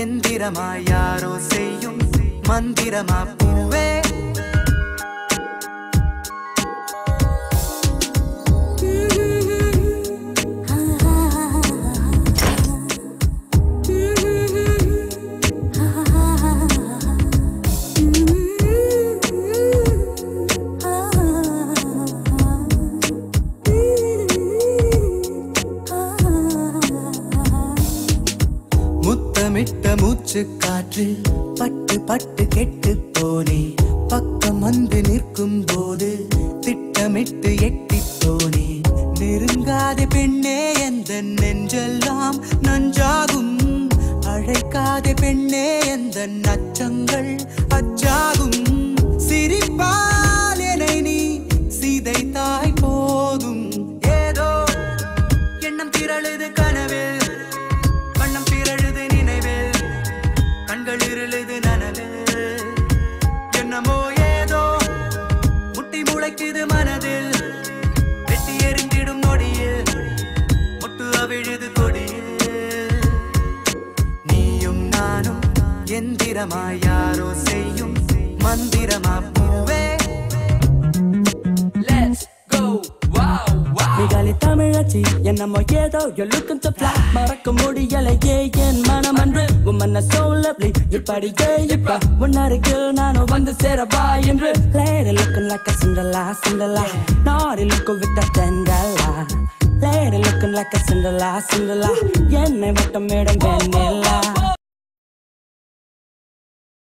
எந்திரமா யாரோ செய்யும் மந்திரமா பூவே முத்தமிட்ட மூச்சு காற்று பட்டு பட்டு கெட்டு போனே பக்கம் வந்து நிற்கும் போது திட்டமிட்டு எட்டி போனே நெருங்காத பெண்ணே எந்த நெஞ்செல்லாம் நஞ்சாகும் அழைக்காத பெண்ணே எந்த நச்சங்கள் அச்சாகும் சிரிப்பால் என்னை நீ சிதைத்தாய் போதும் ஏதோ எண்ணம் திரளுது கனவில் வண்ணம் திரழுது நினைவில் கண்கள் இருளுது நனவில் என்னமோ ஏதோ முட்டி முளைக்குது மனதில் வெட்டி எறிந்திடும் நொடியில் முட்டு அவிழுது கொடியில் நீயும் நானும் எந்திரமா யாரோ செய்யும் மந்திரமா பூவே Let's go, wow, wow. Migali Tamirachi, என்னமோ ஏதோ you're looking so fly மறக்க முடியலையே என் மனம் அன்று woman are so lovely இப்படியே இப்ப உன்னருகில் நானும் வந்து சேரவா என்று lady looking like a Cinderella Cinderella naughty looking with a Cinderella lady looking like a Cinderella Cinderella என்னை மட்டும் மேடம் வெண்ணிலா